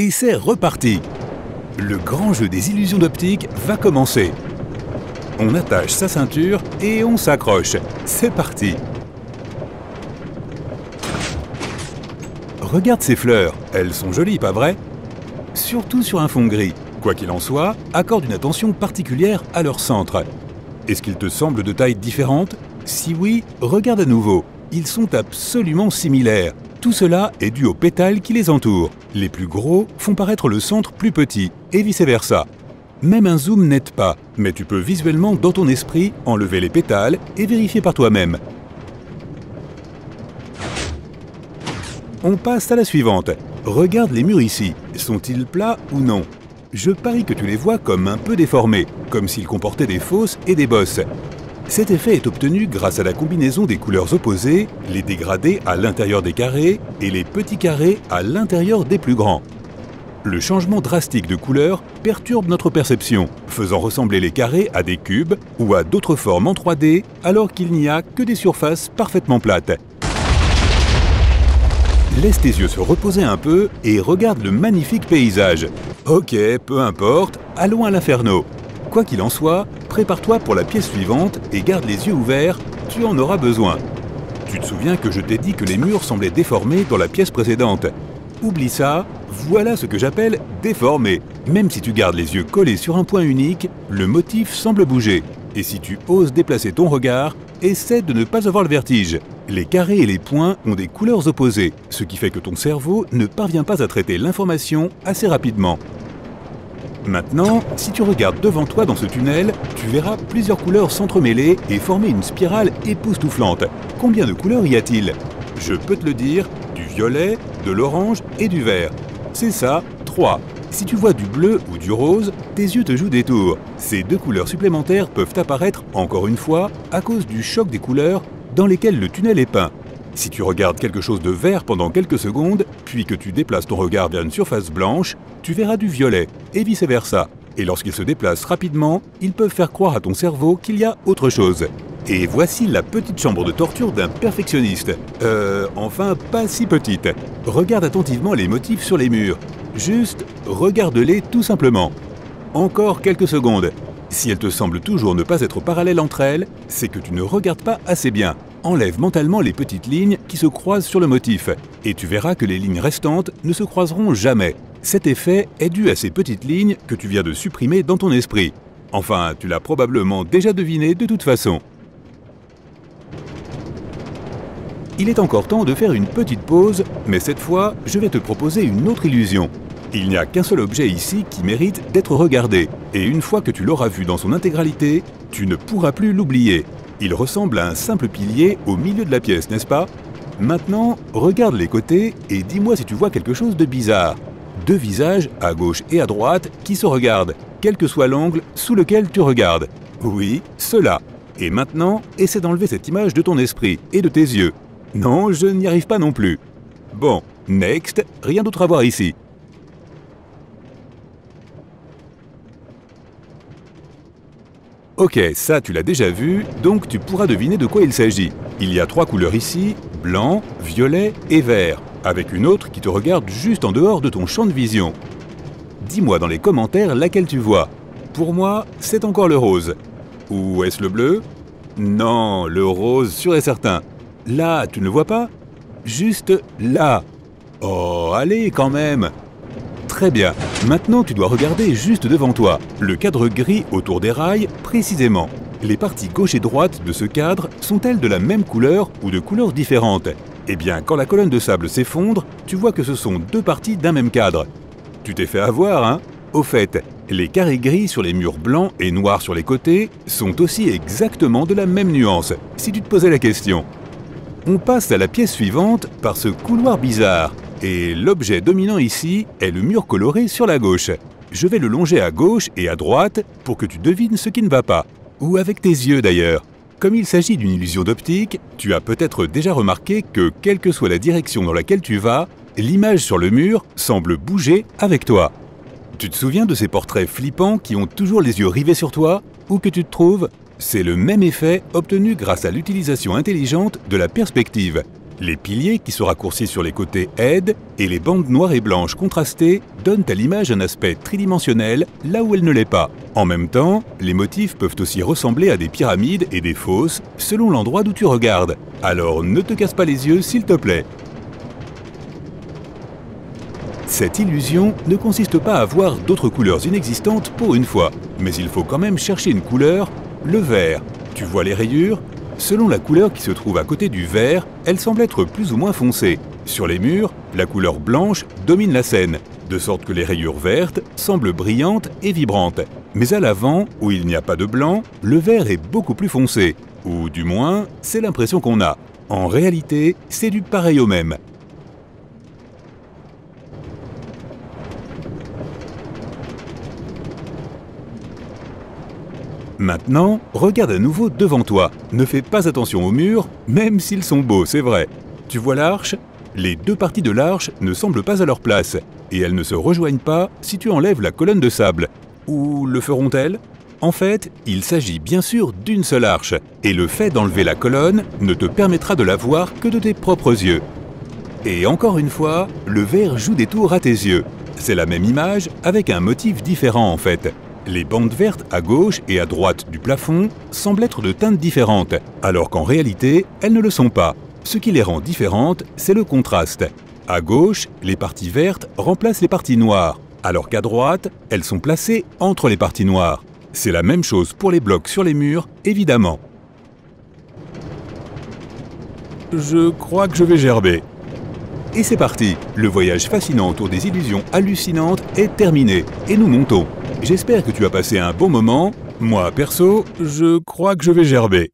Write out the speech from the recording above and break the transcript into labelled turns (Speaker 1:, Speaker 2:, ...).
Speaker 1: Et c'est reparti! Le grand jeu des illusions d'optique va commencer. On attache sa ceinture et on s'accroche. C'est parti! Regarde ces fleurs, elles sont jolies, pas vrai? Surtout sur un fond gris. Quoi qu'il en soit, accorde une attention particulière à leur centre. Est-ce qu'ils te semblent de taille différente? Si oui, regarde à nouveau. Ils sont absolument similaires. Tout cela est dû aux pétales qui les entourent. Les plus gros font paraître le centre plus petit, et vice-versa. Même un zoom n'aide pas, mais tu peux visuellement dans ton esprit enlever les pétales et vérifier par toi-même. On passe à la suivante. Regarde les murs ici. Sont-ils plats ou non? Je parie que tu les vois comme un peu déformés, comme s'ils comportaient des fosses et des bosses. Cet effet est obtenu grâce à la combinaison des couleurs opposées, les dégradés à l'intérieur des carrés et les petits carrés à l'intérieur des plus grands. Le changement drastique de couleur perturbe notre perception, faisant ressembler les carrés à des cubes ou à d'autres formes en 3D, alors qu'il n'y a que des surfaces parfaitement plates. Laisse tes yeux se reposer un peu et regarde le magnifique paysage. Ok, peu importe, allons à l'inferno. Quoi qu'il en soit, prépare-toi pour la pièce suivante et garde les yeux ouverts, tu en auras besoin. Tu te souviens que je t'ai dit que les murs semblaient déformés dans la pièce précédente? Oublie ça, voilà ce que j'appelle déformé. Même si tu gardes les yeux collés sur un point unique, le motif semble bouger. Et si tu oses déplacer ton regard, essaie de ne pas avoir le vertige. Les carrés et les points ont des couleurs opposées, ce qui fait que ton cerveau ne parvient pas à traiter l'information assez rapidement. Maintenant, si tu regardes devant toi dans ce tunnel, tu verras plusieurs couleurs s'entremêler et former une spirale époustouflante. Combien de couleurs y a-t-il? Je peux te le dire, du violet, de l'orange et du vert. C'est ça, 3. Si tu vois du bleu ou du rose, tes yeux te jouent des tours. Ces 2 couleurs supplémentaires peuvent apparaître, encore une fois, à cause du choc des couleurs dans lesquelles le tunnel est peint. Si tu regardes quelque chose de vert pendant quelques secondes, puis que tu déplaces ton regard vers une surface blanche, tu verras du violet, et vice-versa. Et lorsqu'ils se déplacent rapidement, ils peuvent faire croire à ton cerveau qu'il y a autre chose. Et voici la petite chambre de torture d'un perfectionniste. Enfin, pas si petite. Regarde attentivement les motifs sur les murs. Juste, regarde-les tout simplement. Encore quelques secondes. Si elles te semblent toujours ne pas être parallèles entre elles, c'est que tu ne regardes pas assez bien. Enlève mentalement les petites lignes qui se croisent sur le motif, et tu verras que les lignes restantes ne se croiseront jamais. Cet effet est dû à ces petites lignes que tu viens de supprimer dans ton esprit. Enfin, tu l'as probablement déjà deviné de toute façon. Il est encore temps de faire une petite pause, mais cette fois, je vais te proposer une autre illusion. Il n'y a qu'un seul objet ici qui mérite d'être regardé, et une fois que tu l'auras vu dans son intégralité, tu ne pourras plus l'oublier. Il ressemble à un simple pilier au milieu de la pièce, n'est-ce pas? Maintenant, regarde les côtés et dis-moi si tu vois quelque chose de bizarre. 2 visages, à gauche et à droite, qui se regardent, quel que soit l'angle sous lequel tu regardes. Oui, cela. Et maintenant, essaie d'enlever cette image de ton esprit et de tes yeux. Non, je n'y arrive pas non plus. Bon, next, rien d'autre à voir ici. Ok, ça tu l'as déjà vu, donc tu pourras deviner de quoi il s'agit. Il y a 3 couleurs ici, blanc, violet et vert, avec une autre qui te regarde juste en dehors de ton champ de vision. Dis-moi dans les commentaires laquelle tu vois. Pour moi, c'est encore le rose. Ou est-ce le bleu? Non, le rose sûr et certain. Là, tu ne le vois pas? Juste là. Oh, allez quand même. Très bien. Maintenant, tu dois regarder juste devant toi, le cadre gris autour des rails, précisément. Les parties gauche et droite de ce cadre sont-elles de la même couleur ou de couleurs différentes? Eh bien, quand la colonne de sable s'effondre, tu vois que ce sont 2 parties d'un même cadre. Tu t'es fait avoir, hein? Au fait, les carrés gris sur les murs blancs et noirs sur les côtés sont aussi exactement de la même nuance, si tu te posais la question. On passe à la pièce suivante par ce couloir bizarre. Et l'objet dominant ici est le mur coloré sur la gauche. Je vais le longer à gauche et à droite pour que tu devines ce qui ne va pas. Ou avec tes yeux d'ailleurs. Comme il s'agit d'une illusion d'optique, tu as peut-être déjà remarqué que, quelle que soit la direction dans laquelle tu vas, l'image sur le mur semble bouger avec toi. Tu te souviens de ces portraits flippants qui ont toujours les yeux rivés sur toi? Où que tu te trouves? C'est le même effet obtenu grâce à l'utilisation intelligente de la perspective. Les piliers qui se raccourcissent sur les côtés aident et les bandes noires et blanches contrastées donnent à l'image un aspect tridimensionnel là où elle ne l'est pas. En même temps, les motifs peuvent aussi ressembler à des pyramides et des fosses selon l'endroit d'où tu regardes. Alors ne te casse pas les yeux s'il te plaît. Cette illusion ne consiste pas à voir d'autres couleurs inexistantes pour une fois, mais il faut quand même chercher une couleur, le vert. Tu vois les rayures? Selon la couleur qui se trouve à côté du vert, elle semble être plus ou moins foncée. Sur les murs, la couleur blanche domine la scène, de sorte que les rayures vertes semblent brillantes et vibrantes. Mais à l'avant, où il n'y a pas de blanc, le vert est beaucoup plus foncé. Ou du moins, c'est l'impression qu'on a. En réalité, c'est du pareil au même. Maintenant, regarde à nouveau devant toi. Ne fais pas attention aux murs, même s'ils sont beaux, c'est vrai. Tu vois l'arche? Les deux parties de l'arche ne semblent pas à leur place, et elles ne se rejoignent pas si tu enlèves la colonne de sable. Ou le feront-elles? En fait, il s'agit bien sûr d'une seule arche, et le fait d'enlever la colonne ne te permettra de la voir que de tes propres yeux. Et encore une fois, le vert joue des tours à tes yeux. C'est la même image avec un motif différent en fait. Les bandes vertes à gauche et à droite du plafond semblent être de teintes différentes, alors qu'en réalité, elles ne le sont pas. Ce qui les rend différentes, c'est le contraste. À gauche, les parties vertes remplacent les parties noires, alors qu'à droite, elles sont placées entre les parties noires. C'est la même chose pour les blocs sur les murs, évidemment. Je crois que je vais gerber. Et c'est parti! Le voyage fascinant autour des illusions hallucinantes est terminé, et nous montons. J'espère que tu as passé un bon moment. Moi, perso, je crois que je vais gerber.